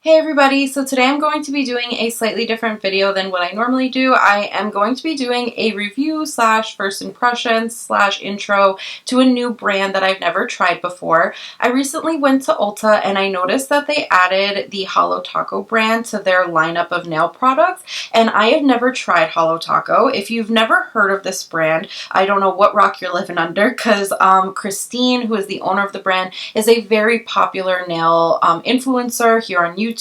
Hey everybody, so today I'm going to be doing a slightly different video than what I normally do. I am going to be doing a review slash first impression slash intro to a new brand that I've never tried before. I recently went to Ulta and I noticed that they added the Holo Taco brand to their lineup of nail products, and I have never tried Holo Taco. If you've never heard of this brand, I don't know what rock you're living under, because Christine, who is the owner of the brand, is a very popular nail influencer here on YouTube,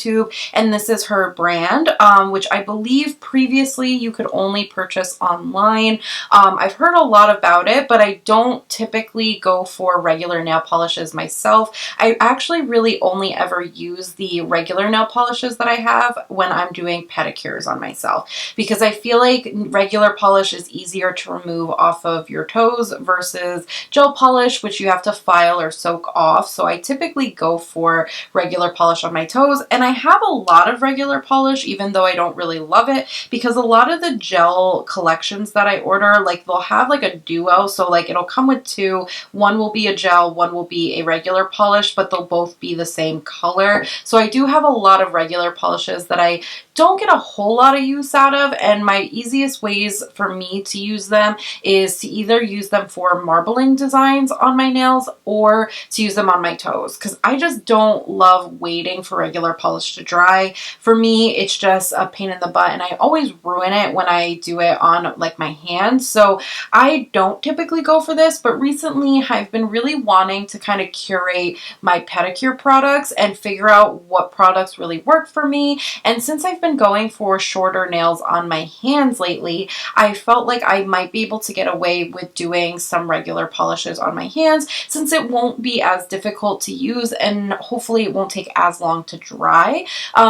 and this is her brand, which I believe previously you could only purchase online. I've heard a lot about it, but I don't typically go for regular nail polishes myself. I actually really only ever use the regular nail polishes that I have when I'm doing pedicures on myself, because I feel like regular polish is easier to remove off of your toes versus gel polish, which you have to file or soak off. So I typically go for regular polish on my toes, and I have a lot of regular polish even though I don't really love it, because a lot of the gel collections that I order, like, they'll have like a duo, so like it'll come with two. One will be a gel, one will be a regular polish, but they'll both be the same color. So I do have a lot of regular polishes that I don't get a whole lot of use out of, and my easiest ways for me to use them is to either use them for marbling designs on my nails or to use them on my toes, because I just don't love waiting for regular polish to dry. For me, it's just a pain in the butt, and I always ruin it when I do it on like my hands. So I don't typically go for this, but recently I've been really wanting to kind of curate my pedicure products and figure out what products really work for me. And since I've been going for shorter nails on my hands lately, I felt like I might be able to get away with doing some regular polishes on my hands, since it won't be as difficult to use and hopefully it won't take as long to dry.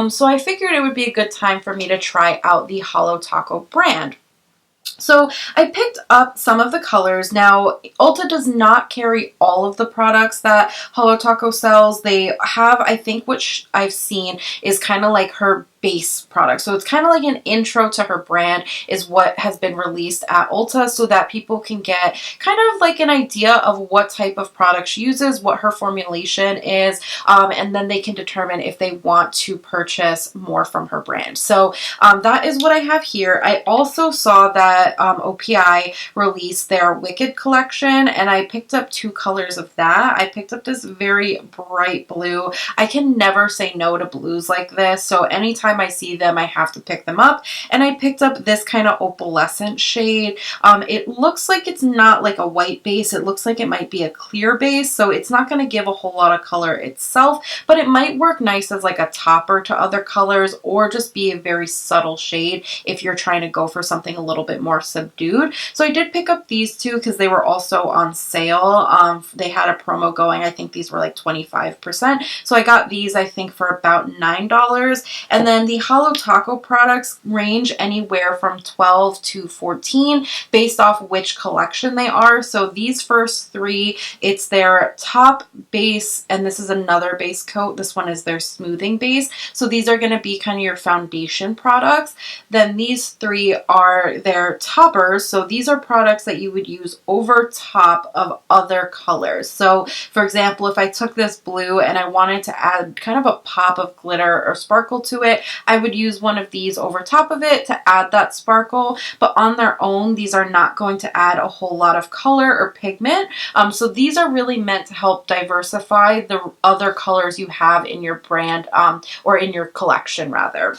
So I figured it would be a good time for me to try out the Holo Taco brand. So I picked up some of the colors. Now, Ulta does not carry all of the products that Holo Taco sells. They have, I think, what I've seen is kind of like her base product. So it's kind of like an intro to her brand is what has been released at Ulta, so that people can get kind of like an idea of what type of product she uses, what her formulation is, and then they can determine if they want to purchase more from her brand. So that is what I have here. I also saw that OPI released their Wicked collection, and I picked up two colors of that. I picked up this very bright blue. I can never say no to blues like this, so anytime I see them, I have to pick them up. And I picked up this kind of opalescent shade. It looks like it's not like a white base. It looks like it might be a clear base, so it's not going to give a whole lot of color itself, but it might work nice as like a topper to other colors, or just be a very subtle shade if you're trying to go for something a little bit more subdued. So I did pick up these two because they were also on sale. They had a promo going. I think these were like 25%. So I got these, I think, for about $9. And then the Holo Taco products range anywhere from 12 to 14 based off which collection they are. So these first three, it's their top base, and this is another base coat. This one is their smoothing base. So these are going to be kind of your foundation products. Then these three are their toppers. So these are products that you would use over top of other colors. So for example, if I took this blue and I wanted to add kind of a pop of glitter or sparkle to it, I would use one of these over top of it to add that sparkle. But on their own, these are not going to add a whole lot of color or pigment. So these are really meant to help diversify the other colors you have in your brand, or in your collection rather.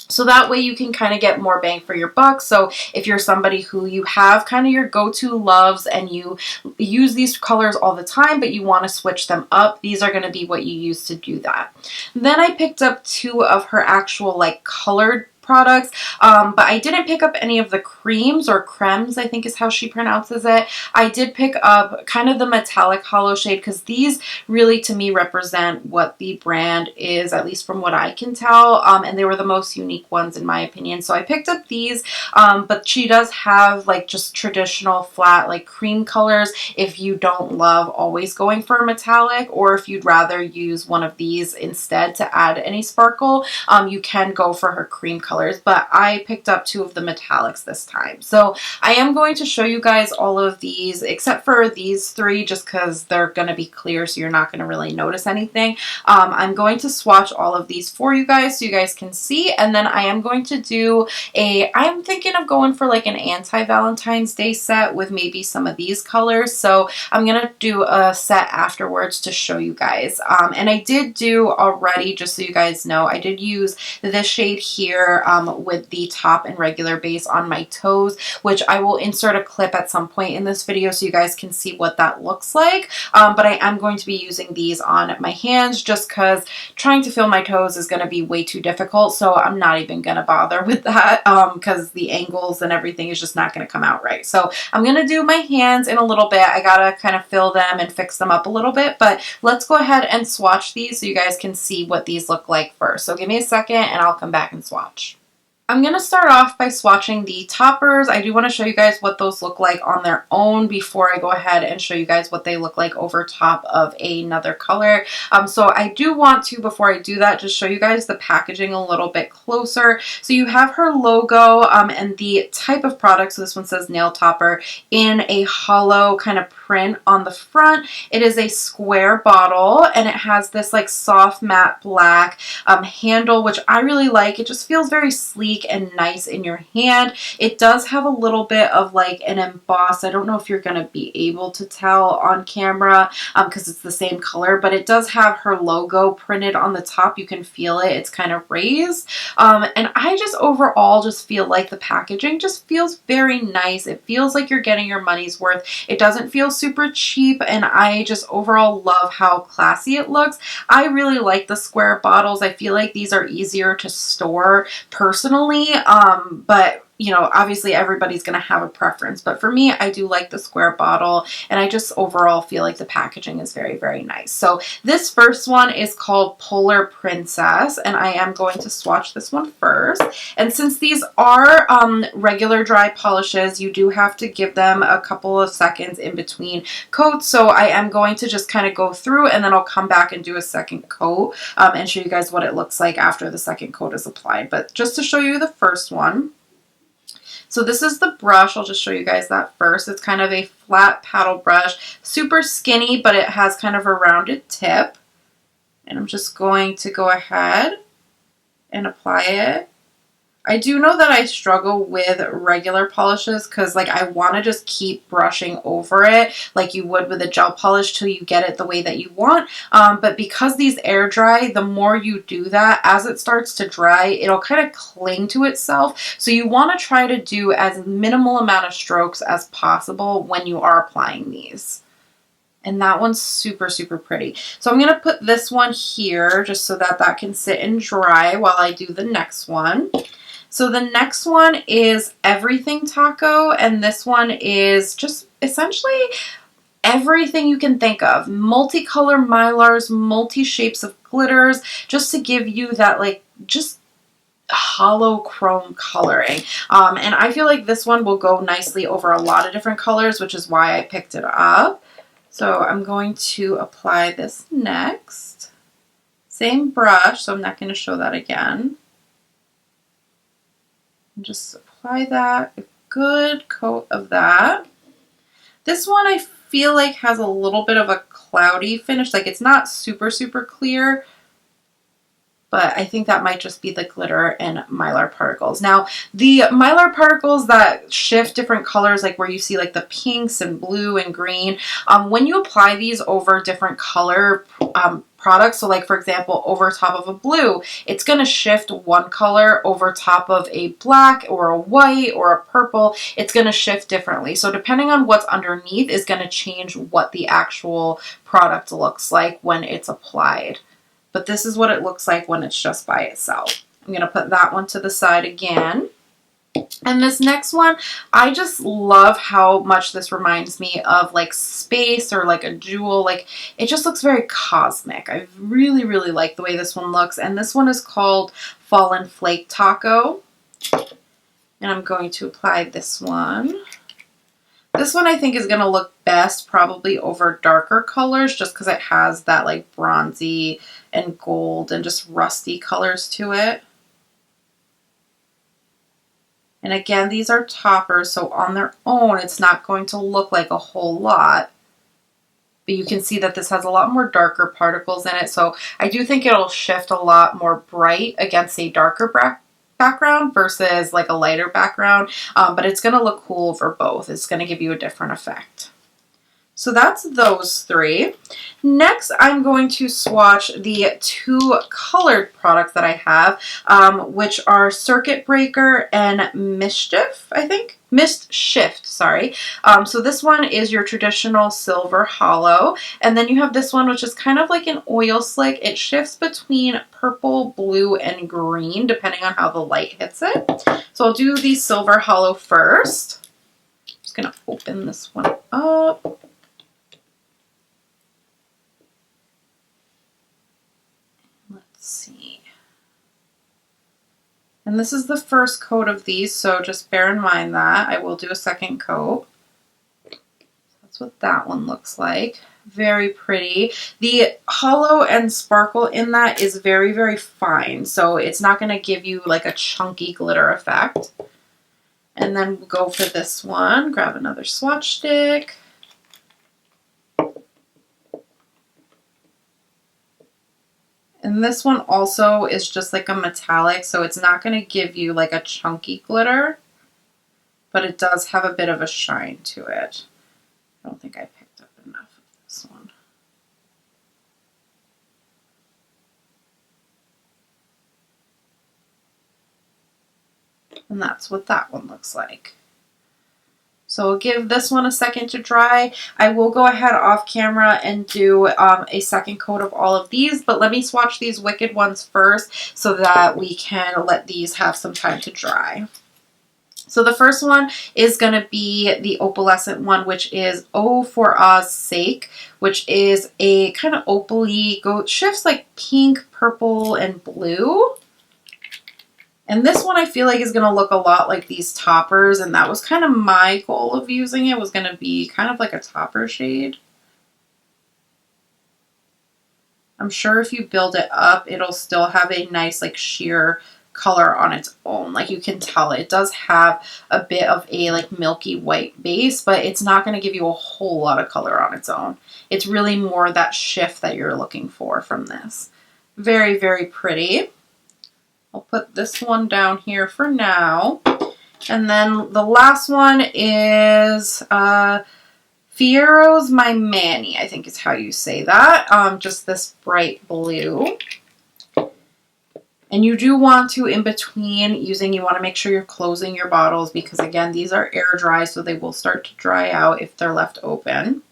So that way you can kind of get more bang for your buck. So if you're somebody who you have kind of your go-to loves and you use these colors all the time, but you want to switch them up, these are going to be what you use to do that. Then I picked up two of her actual like colored products, but I didn't pick up any of the creams or cremes, I think is how she pronounces it. I did pick up kind of the metallic hollow shade, because these really to me represent what the brand is, at least from what I can tell, and they were the most unique ones in my opinion. So I picked up these, but she does have like just traditional flat like cream colors if you don't love always going for a metallic, or if you'd rather use one of these instead to add any sparkle, you can go for her cream color colors, but I picked up 2 of the metallics this time. So I am going to show you guys all of these, except for these 3, just because they're going to be clear, so you're not going to really notice anything. I'm going to swatch all of these for you guys so you guys can see, and then I am going to do I'm thinking of going for like an anti-Valentine's Day set with maybe some of these colors. So I'm going to do a set afterwards to show you guys. And I did do already, just so you guys know, I did use this shade here with the top and regular base on my toes, which I will insert a clip at some point in this video so you guys can see what that looks like. But I am going to be using these on my hands just because trying to feel my toes is going to be way too difficult. So I'm not even going to bother with that because the angles and everything is just not going to come out right. So I'm going to do my hands in a little bit. I got to kind of fill them and fix them up a little bit, but let's go ahead and swatch these so you guys can see what these look like first. So give me a second and I'll come back and swatch. I'm going to start off by swatching the toppers. I do want to show you guys what those look like on their own before I go ahead and show you guys what they look like over top of another color. So I do want to, before I do that, just show you guys the packaging a little bit closer. So you have her logo and the type of product. So this one says nail topper in a hollow kind of print on the front. It is a square bottle and it has this like soft matte black handle, which I really like. It just feels very sleek and nice in your hand. It does have a little bit of like an emboss. I don't know if you're going to be able to tell on camera because it's the same color, but it does have her logo printed on the top. You can feel it. It's kind of raised. And I just overall just feel like the packaging just feels very nice. It feels like you're getting your money's worth. It doesn't feel super cheap, and I just overall love how classy it looks. I really like the square bottles. I feel like these are easier to store personally. But you know, obviously everybody's going to have a preference, but for me, I do like the square bottle, and I just overall feel like the packaging is very, very nice. So this first one is called Polar Princess, and I am going to swatch this one first. And since these are regular dry polishes, you do have to give them a couple of seconds in between coats. So I am going to just kind of go through, and then I'll come back and do a second coat and show you guys what it looks like after the second coat is applied. But just to show you the first one. So this is the brush. I'll just show you guys that first. It's kind of a flat paddle brush, super skinny, but it has kind of a rounded tip. And I'm just going to go ahead and apply it. I do know that I struggle with regular polishes because like I want to just keep brushing over it like you would with a gel polish till you get it the way that you want. But because these air dry, the more you do that, as it starts to dry, it'll kind of cling to itself. So you want to try to do as minimal amount of strokes as possible when you are applying these. And that one's super, super pretty. So I'm going to put this one here just so that that can sit and dry while I do the next one. So the next one is Everything Taco, and this one is just essentially everything you can think of. Multicolor mylars, multi-shapes of glitters, just to give you that like just hollow chrome coloring. And I feel like this one will go nicely over a lot of different colors, which is why I picked it up. So I'm going to apply this next. Same brush, so I'm not going to show that again. Just apply that, a good coat of that. This one I feel like has a little bit of a cloudy finish, like it's not super, super clear, but I think that might just be the glitter and mylar particles. Now, the mylar particles that shift different colors, like where you see like the pinks and blue and green, when you apply these over different color products, so like for example over top of a blue, it's going to shift one color. Over top of a black or a white or a purple, it's going to shift differently. So depending on what's underneath is going to change what the actual product looks like when it's applied. But this is what it looks like when it's just by itself. I'm going to put that one to the side again. And this next one, I just love how much this reminds me of like space or like a jewel. Like it just looks very cosmic. I really, really like the way this one looks. And this one is called Fallen Flake Taco. And I'm going to apply this one. This one I think is going to look best probably over darker colors just because it has that like bronzy and gold and just rusty colors to it. And again, these are toppers, so on their own, it's not going to look like a whole lot. But you can see that this has a lot more darker particles in it, so I do think it'll shift a lot more bright against a darker background versus like a lighter background, but it's going to look cool for both. It's going to give you a different effect. So that's those three. Next, I'm going to swatch the two colored products that I have, which are Circuit Breaker and Mischief, I think. Mist Shift, sorry. So this one is your traditional silver holo, and then you have this one, which is kind of like an oil slick. It shifts between purple, blue, and green, depending on how the light hits it. So I'll do the silver holo first. I'm just gonna open this one up. See. And this is the first coat of these, so just bear in mind that. I will do a second coat. That's what that one looks like. Very pretty. The holo and sparkle in that is very, very fine, so it's not going to give you like a chunky glitter effect. And then we'll go for this one. Grab another swatch stick. And this one also is just like a metallic, so it's not going to give you like a chunky glitter, but it does have a bit of a shine to it. I don't think I picked up enough of this one. And that's what that one looks like. So we'll give this one a second to dry. I will go ahead off camera and do a second coat of all of these, but let me swatch these Wicked ones first so that we can let these have some time to dry. So the first one is going to be the opalescent one, which is Oh For Ah's Sake, which is a kind of opal-y, shifts like pink, purple, and blue. And this one I feel like is going to look a lot like these toppers, and that was kind of my goal of using it, was going to be kind of like a topper shade. I'm sure if you build it up, it'll still have a nice like sheer color on its own. Like you can tell it does have a bit of a like milky white base, but it's not going to give you a whole lot of color on its own. It's really more that shift that you're looking for from this. Very, very pretty. I'll put this one down here for now. And then the last one is Fiero's My Manny, I think is how you say that. Just this bright blue. And you do want to, in between using, you want to make sure you're closing your bottles because, again, these are air dry, so they will start to dry out if they're left open.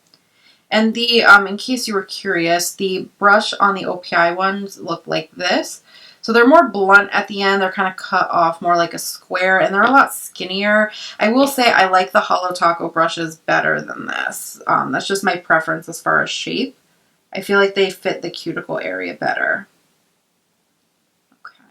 And the, in case you were curious, the brush on the OPI ones look like this. So they're more blunt at the end. They're kind of cut off more like a square, and they're a lot skinnier. I will say I like the Holo Taco brushes better than this. That's just my preference as far as shape. I feel like they fit the cuticle area better. Okay.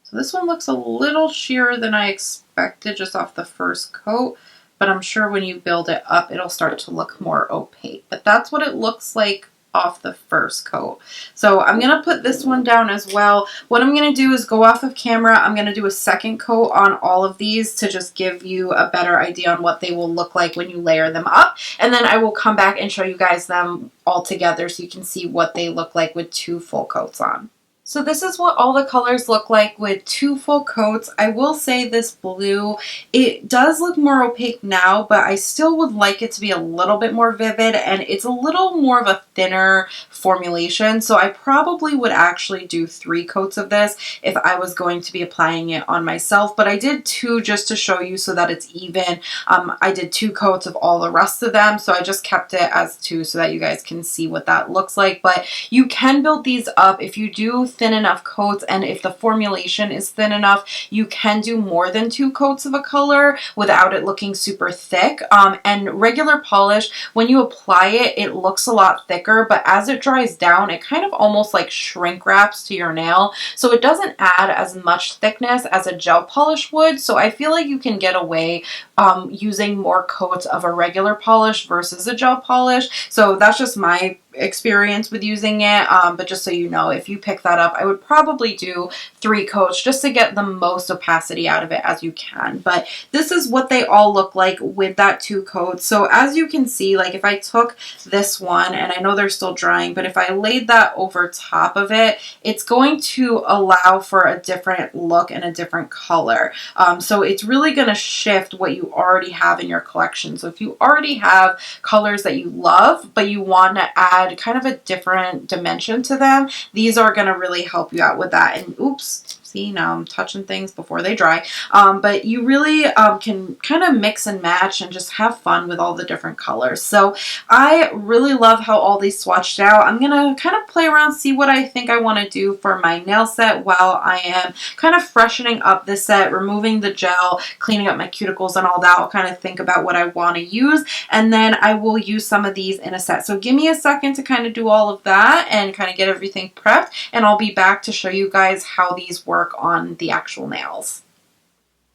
So this one looks a little sheerer than I expected just off the first coat, but I'm sure when you build it up, it'll start to look more opaque. But that's what it looks like off the first coat. So I'm going to put this one down as well. What I'm going to do is go off of camera. I'm going to do a second coat on all of these to just give you a better idea on what they will look like when you layer them up. And then I will come back and show you guys them all together so you can see what they look like with 2 full coats on. So this is what all the colors look like with 2 full coats. I will say this blue, it does look more opaque now, but I still would like it to be a little bit more vivid, and it's a little more of a thinner formulation. So I probably would actually do 3 coats of this if I was going to be applying it on myself, but I did 2 just to show you so that it's even. I did 2 coats of all the rest of them, so I just kept it as 2 so that you guys can see what that looks like. But you can build these up if you do thin enough coats, and if the formulation is thin enough, you can do more than 2 coats of a color without it looking super thick. And regular polish, when you apply it, it looks a lot thicker, but as it dries down, it kind of almost like shrink wraps to your nail, so it doesn't add as much thickness as a gel polish would. So I feel like you can get away using more coats of a regular polish versus a gel polish. So that's just my experience with using it, but just so you know, if you pick that up, I would probably do 3 coats just to get the most opacity out of it as you can. But this is what they all look like with that 2 coats. So as you can see, like if I took this one, and I know they're still drying, but if I laid that over top of it, it's going to allow for a different look and a different color. So it's really going to shift what you already have in your collection. So if you already have colors that you love, but you want to add kind of a different dimension to them, these are going to really help you out with that. And oops, see, now I'm touching things before they dry. But you really can kind of mix and match and just have fun with all the different colors. So I really love how all these swatched out. I'm going to kind of play around, see what I think I want to do for my nail set while I am kind of freshening up this set, removing the gel, cleaning up my cuticles and all that. I'll kind of think about what I want to use, and then I will use some of these in a set. So give me a second to kind of do all of that and kind of get everything prepped, and I'll be back to show you guys how these work on the actual nails.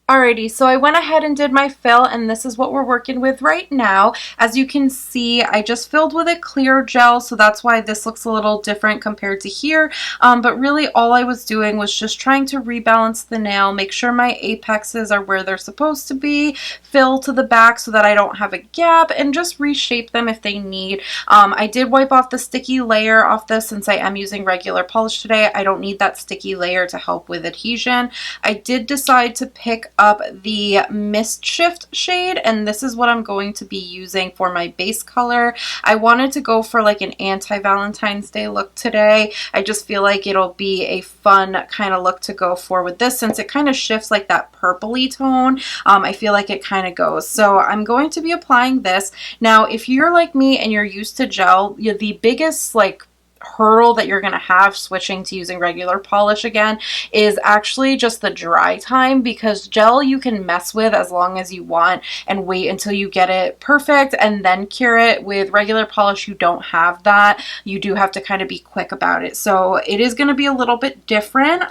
Alrighty, so I went ahead and did my fill, and this is what we're working with right now. As you can see, I just filled with a clear gel, so that's why this looks a little different compared to here. But really all I was doing was just trying to rebalance the nail, make sure my apexes are where they're supposed to be, fill to the back so that I don't have a gap, and just reshape them if they need. I did wipe off the sticky layer off this since I am using regular polish today. I don't need that sticky layer to help with adhesion. I did decide to pick up the Mist Shift shade, and this is what I'm going to be using for my base color. I wanted to go for like an anti-Valentine's Day look today. I just feel like it'll be a fun kind of look to go for with this, since it kind of shifts like that purpley tone. I feel like it kind of goes. So I'm going to be applying this. Now, if you're like me and you're used to gel, the biggest like hurdle that you're going to have switching to using regular polish again is actually just the dry time, because gel you can mess with as long as you want and wait until you get it perfect and then cure it. With regular polish, you don't have that. You do have to kind of be quick about it. So it is going to be a little bit different.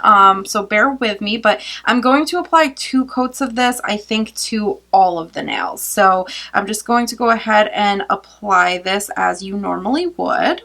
So bear with me, but I'm going to apply 2 coats of this, I think, to all of the nails. So I'm just going to go ahead and apply this as you normally would.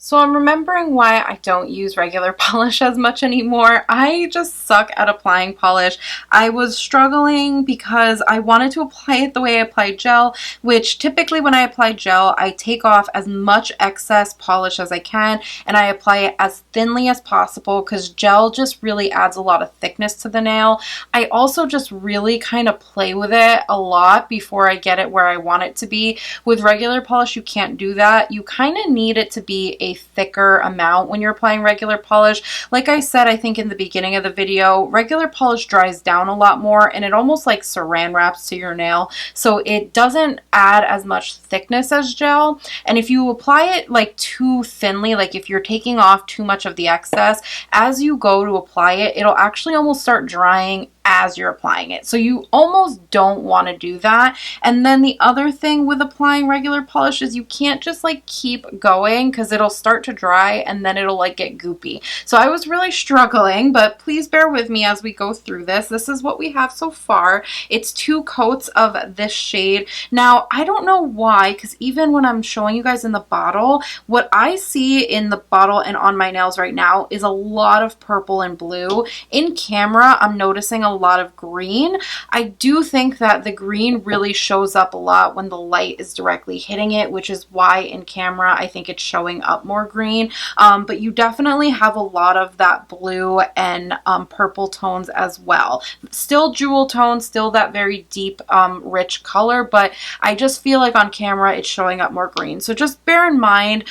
So I'm remembering why I don't use regular polish as much anymore. I just suck at applying polish. I was struggling because I wanted to apply it the way I apply gel, which typically when I apply gel, I take off as much excess polish as I can and I apply it as thinly as possible, because gel just really adds a lot of thickness to the nail. I also just really kind of play with it a lot before I get it where I want it to be. With regular polish, you can't do that. You kind of need it to be a thicker amount when you're applying regular polish. Like I said, I think in the beginning of the video, regular polish dries down a lot more and it almost like saran wraps to your nail, so it doesn't add as much thickness as gel. And if you apply it like too thinly, like if you're taking off too much of the excess, as you go to apply it, it'll actually almost start drying as you're applying it. So you almost don't want to do that. And then the other thing with applying regular polish is you can't just like keep going, because it'll start to dry and then it'll like get goopy. So I was really struggling, but please bear with me as we go through this. This is what we have so far. It's 2 coats of this shade. Now, I don't know why, because even when I'm showing you guys in the bottle, what I see in the bottle and on my nails right now is a lot of purple and blue. In camera, I'm noticing a a lot of green. I do think that the green really shows up a lot when the light is directly hitting it, which is why in camera I think it's showing up more green. But you definitely have a lot of that blue and purple tones as well. Still jewel tone, still that very deep, rich color, but I just feel like on camera it's showing up more green. So just bear in mind,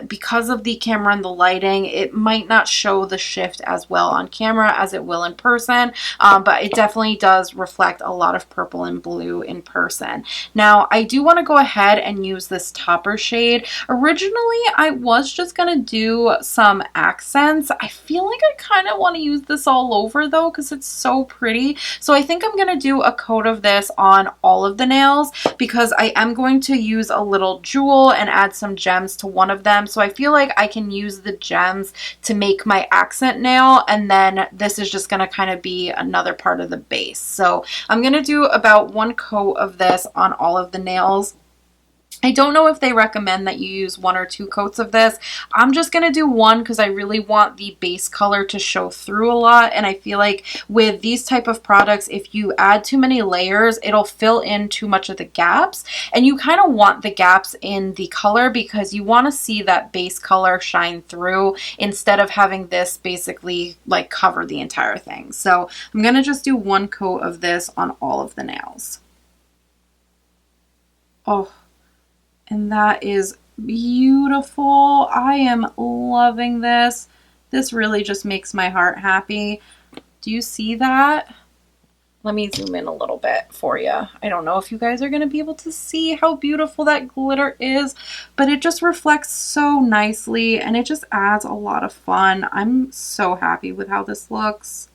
because of the camera and the lighting, it might not show the shift as well on camera as it will in person, but it definitely does reflect a lot of purple and blue in person. Now, I do want to go ahead and use this topper shade. Originally, I was just going to do some accents. I feel like I kind of want to use this all over though, because it's so pretty. So I think I'm going to do a coat of this on all of the nails, because I am going to use a little jewel and add some gems to one of them. So I feel like I can use the gems to make my accent nail, and then this is just going to kind of be another part of the base. So I'm going to do about one coat of this on all of the nails. I don't know if they recommend that you use 1 or 2 coats of this. I'm just going to do 1 because I really want the base color to show through a lot. And I feel like with these type of products, if you add too many layers, it'll fill in too much of the gaps. And you kind of want the gaps in the color because you want to see that base color shine through instead of having this basically like cover the entire thing. So I'm going to just do 1 coat of this on all of the nails. Oh. And that is beautiful. I am loving this. This really just makes my heart happy. Do you see that? Let me zoom in a little bit for you. I don't know if you guys are going to be able to see how beautiful that glitter is, but it just reflects so nicely and it just adds a lot of fun. I'm so happy with how this looks.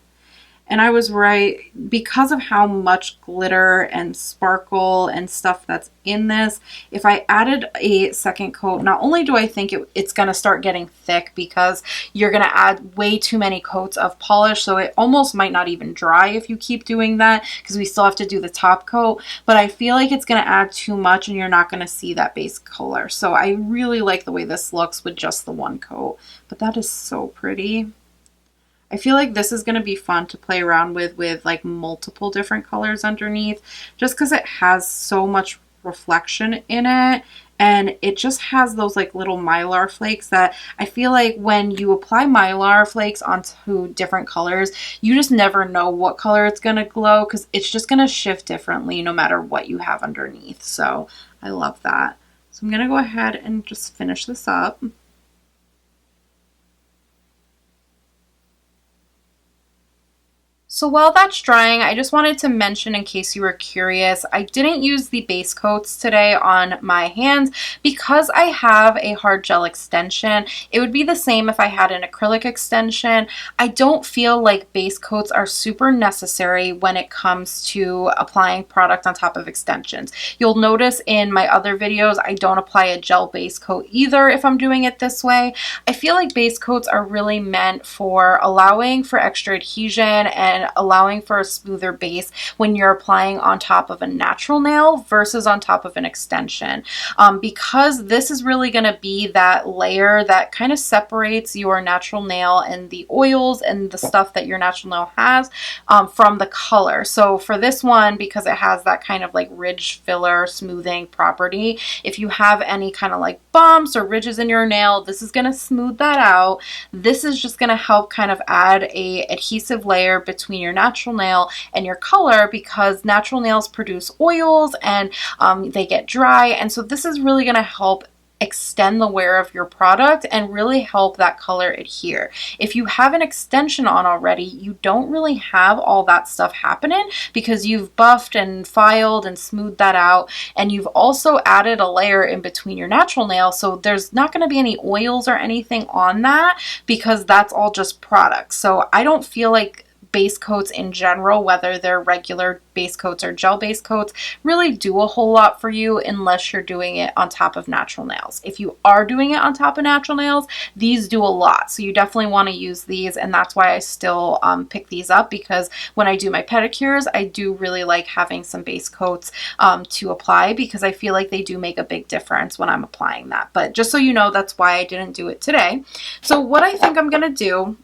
And I was right, because of how much glitter and sparkle and stuff that's in this, if I added a second coat, not only do I think it's going to start getting thick because you're going to add way too many coats of polish, so it almost might not even dry if you keep doing that because we still have to do the top coat, but I feel like it's going to add too much and you're not going to see that base color. So I really like the way this looks with just the 1 coat, but that is so pretty. I feel like this is going to be fun to play around with like multiple different colors underneath, just because it has so much reflection in it, and it just has those like little mylar flakes that I feel like when you apply mylar flakes onto different colors, you just never know what color it's going to glow because it's just going to shift differently no matter what you have underneath. So I love that. So I'm going to go ahead and just finish this up. So while that's drying, I just wanted to mention, in case you were curious, I didn't use the base coats today on my hands because I have a hard gel extension. It would be the same if I had an acrylic extension. I don't feel like base coats are super necessary when it comes to applying product on top of extensions. You'll notice in my other videos, I don't apply a gel base coat either if I'm doing it this way. I feel like base coats are really meant for allowing for extra adhesion and allowing for a smoother base when you're applying on top of a natural nail versus on top of an extension, because this is really going to be that layer that kind of separates your natural nail and the oils and the stuff that your natural nail has from the color. So for this one, because it has that kind of like ridge filler smoothing property, if you have any kind of like bumps or ridges in your nail, this is going to smooth that out. This is just going to help kind of add a adhesive layer between your natural nail and your color, because natural nails produce oils and they get dry, and so this is really going to help extend the wear of your product and really help that color adhere. If you have an extension on already, you don't really have all that stuff happening because you've buffed and filed and smoothed that out, and you've also added a layer in between your natural nail, so there's not going to be any oils or anything on that because that's all just product. So I don't feel like base coats in general, whether they're regular base coats or gel base coats, really do a whole lot for you unless you're doing it on top of natural nails. If you are doing it on top of natural nails, these do a lot. So you definitely want to use these, and that's why I still pick these up, because when I do my pedicures, I do really like having some base coats to apply, because I feel like they do make a big difference when I'm applying that. But just so you know, that's why I didn't do it today. So what I think I'm going to do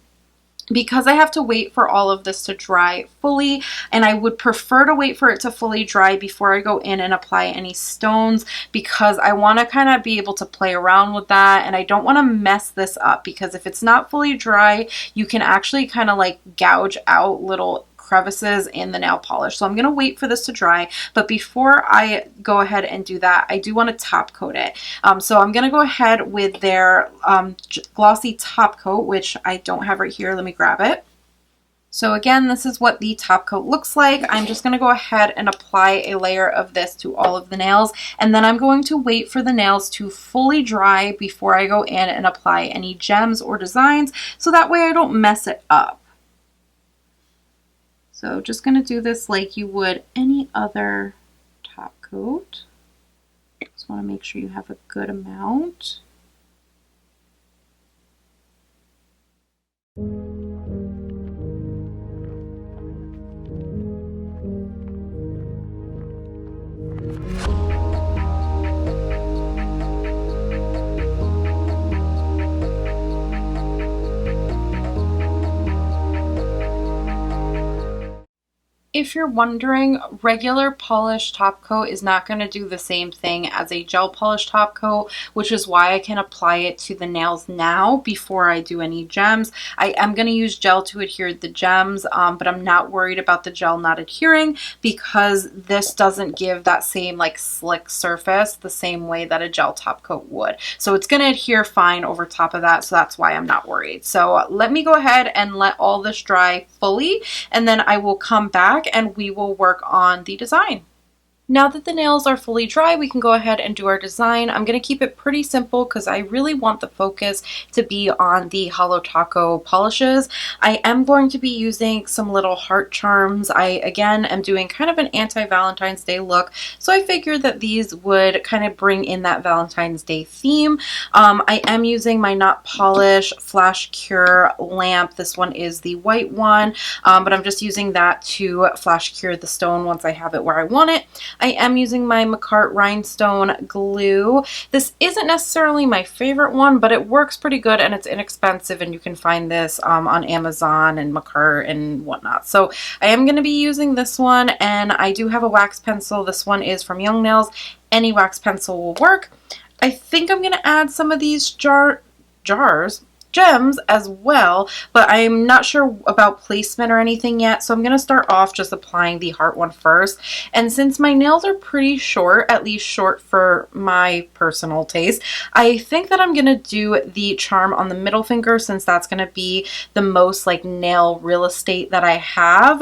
because I have to wait for all of this to dry fully, and I would prefer to wait for it to fully dry before I go in and apply any stones, because I want to kind of be able to play around with that, and I don't want to mess this up, because if it's not fully dry, you can actually kind of like gouge out little crevices in the nail polish. So I'm going to wait for this to dry, but before I go ahead and do that, I do want to top coat it. So I'm going to go ahead with their glossy top coat, which I don't have right here. Let me grab it. So again, this is what the top coat looks like. I'm just going to go ahead and apply a layer of this to all of the nails, and then I'm going to wait for the nails to fully dry before I go in and apply any gems or designs, so that way I don't mess it up. So just going to do this like you would any other top coat. Just want to make sure you have a good amount. If you're wondering, regular polish top coat is not going to do the same thing as a gel polish top coat, which is why I can apply it to the nails now before I do any gems. I am going to use gel to adhere the gems, but I'm not worried about the gel not adhering, because this doesn't give that same like slick surface the same way that a gel top coat would. So it's going to adhere fine over top of that, so that's why I'm not worried. So let me go ahead and let all this dry fully, and then I will come back and we will work on the design. Now that the nails are fully dry, we can go ahead and do our design. I'm going to keep it pretty simple because I really want the focus to be on the Holo Taco polishes. I am going to be using some little heart charms. I, again, am doing kind of an anti-Valentine's Day look, so I figured that these would kind of bring in that Valentine's Day theme. I am using my Not Polish Flash Cure lamp. This one is the white one, but I'm just using that to flash cure the stone once I have it where I want it. I am using my McCart rhinestone glue. This isn't necessarily my favorite one, but it works pretty good and it's inexpensive, and you can find this on Amazon and McCart and whatnot. So I am going to be using this one, and I do have a wax pencil. This one is from Young Nails. Any wax pencil will work. I think I'm going to add some of these gems as well, but I'm not sure about placement or anything yet, so I'm going to start off just applying the heart one first. And since my nails are pretty short, at least short for my personal taste, I think that I'm going to do the charm on the middle finger, since that's going to be the most like nail real estate that I have.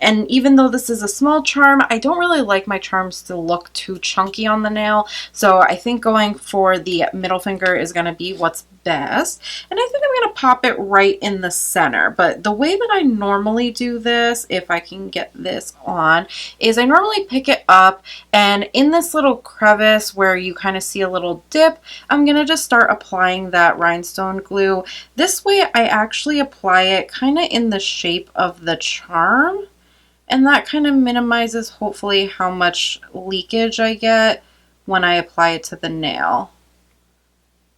And even though this is a small charm, I don't really like my charms to look too chunky on the nail, so I think going for the middle finger is going to be what's best. And I think I'm going to pop it right in the center. But the way that I normally do this, if I can get this on, is I normally pick it up, and in this little crevice where you kind of see a little dip, I'm going to just start applying that rhinestone glue. This way I actually apply it kind of in the shape of the charm, and that kind of minimizes hopefully how much leakage I get when I apply it to the nail.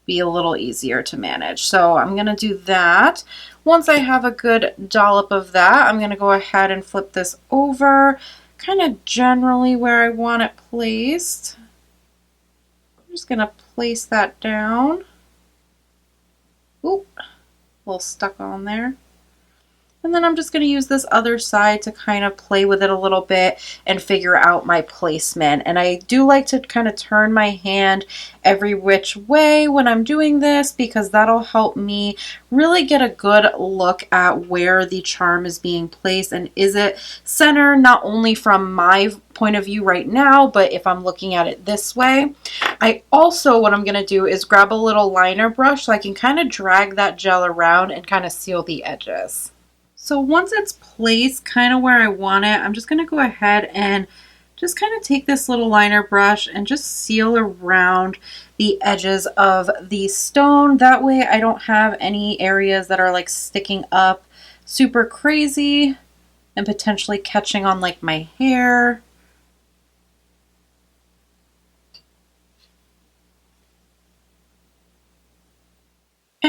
Be a little easier to manage. So I'm going to do that. Once I have a good dollop of that, I'm going to go ahead and flip this over kind of generally where I want it placed. I'm just going to place that down. Oop, a little stuck on there. And then I'm just going to use this other side to kind of play with it a little bit and figure out my placement. And I do like to kind of turn my hand every which way when I'm doing this, because that'll help me really get a good look at where the charm is being placed, and is it center, not only from my point of view right now, but if I'm looking at it this way. I also, what I'm going to do is grab a little liner brush so I can kind of drag that gel around and kind of seal the edges. So once it's placed kind of where I want it, I'm just going to go ahead and just kind of take this little liner brush and just seal around the edges of the stone. That way I don't have any areas that are like sticking up super crazy and potentially catching on like my hair.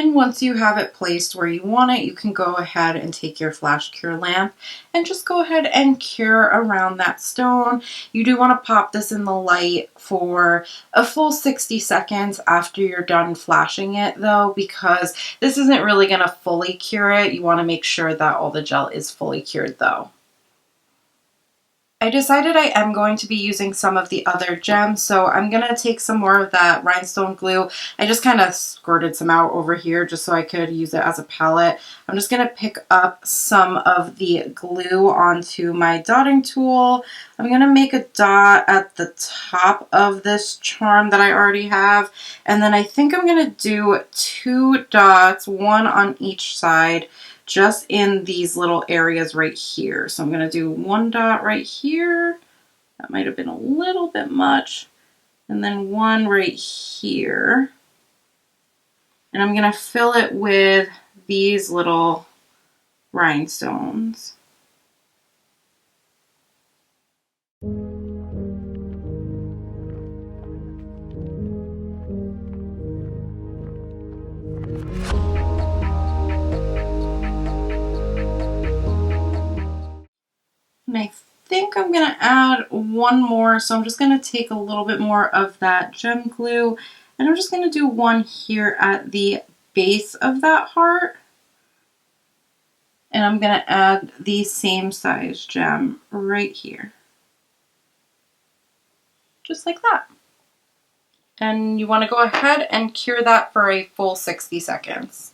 And once you have it placed where you want it, you can go ahead and take your flash cure lamp and just go ahead and cure around that stone. You do want to pop this in the light for a full 60 seconds after you're done flashing it though, because this isn't really going to fully cure it. You want to make sure that all the gel is fully cured though. I decided I am going to be using some of the other gems, so I'm going to take some more of that rhinestone glue. I just kind of squirted some out over here just so I could use it as a palette. I'm just going to pick up some of the glue onto my dotting tool. I'm going to make a dot at the top of this charm that I already have, and then I think I'm going to do 2 dots, one on each side, just in these little areas right here. So I'm going to do 1 dot right here. That might have been a little bit much. And then 1 right here. And I'm going to fill it with these little rhinestones. And I think I'm going to add 1 more, so I'm just going to take a little bit more of that gem glue, and I'm just going to do 1 here at the base of that heart. And I'm going to add the same size gem right here. Just like that. And you want to go ahead and cure that for a full 60 seconds.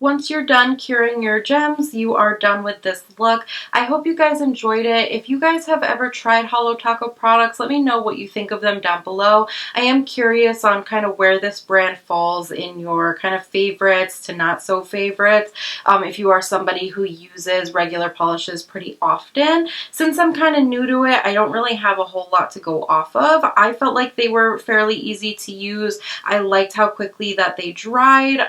Once you're done curing your gems, you are done with this look. I hope you guys enjoyed it. If you guys have ever tried Holo Taco products, let me know what you think of them down below. I am curious on kind of where this brand falls in your kind of favorites to not so favorites. If you are somebody who uses regular polishes pretty often. Since I'm kind of new to it, I don't really have a whole lot to go off of. I felt like they were fairly easy to use. I liked how quickly that they dried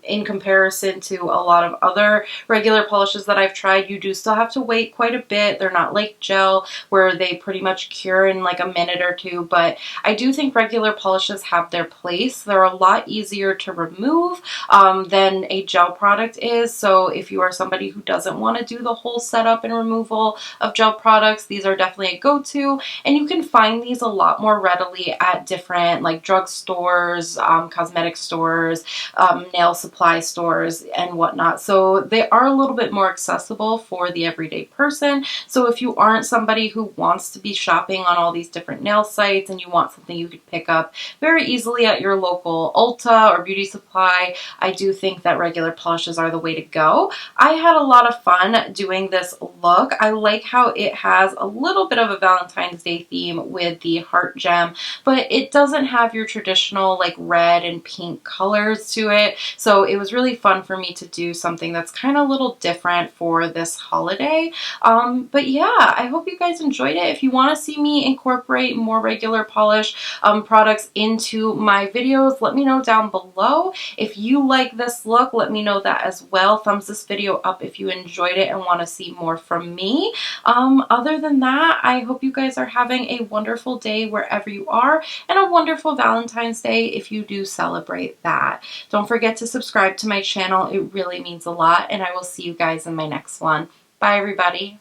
in comparison to a lot of other regular polishes that I've tried. You do still have to wait quite a bit. They're not like gel where they pretty much cure in like a minute or 2, but I do think regular polishes have their place. They're a lot easier to remove than a gel product is. So if you are somebody who doesn't want to do the whole setup and removal of gel products, these are definitely a go-to, and you can find these a lot more readily at different like drugstores, cosmetic stores, nail supply stores, and whatnot. So they are a little bit more accessible for the everyday person. So if you aren't somebody who wants to be shopping on all these different nail sites and you want something you could pick up very easily at your local Ulta or beauty supply, I do think that regular polishes are the way to go. I had a lot of fun doing this look. I like how it has a little bit of a Valentine's Day theme with the heart gem, but it doesn't have your traditional like red and pink colors to it. So it was really fun for me to do something that's kind of a little different for this holiday. But yeah, I hope you guys enjoyed it. If you want to see me incorporate more regular polish products into my videos, let me know down below. If you like this look, let me know that as well. Thumbs this video up if you enjoyed it and want to see more from me. Other than that, I hope you guys are having a wonderful day wherever you are, and a wonderful Valentine's Day if you do celebrate that. Don't forget to subscribe to my channel. It really means a lot, and I will see you guys in my next one. Bye, everybody.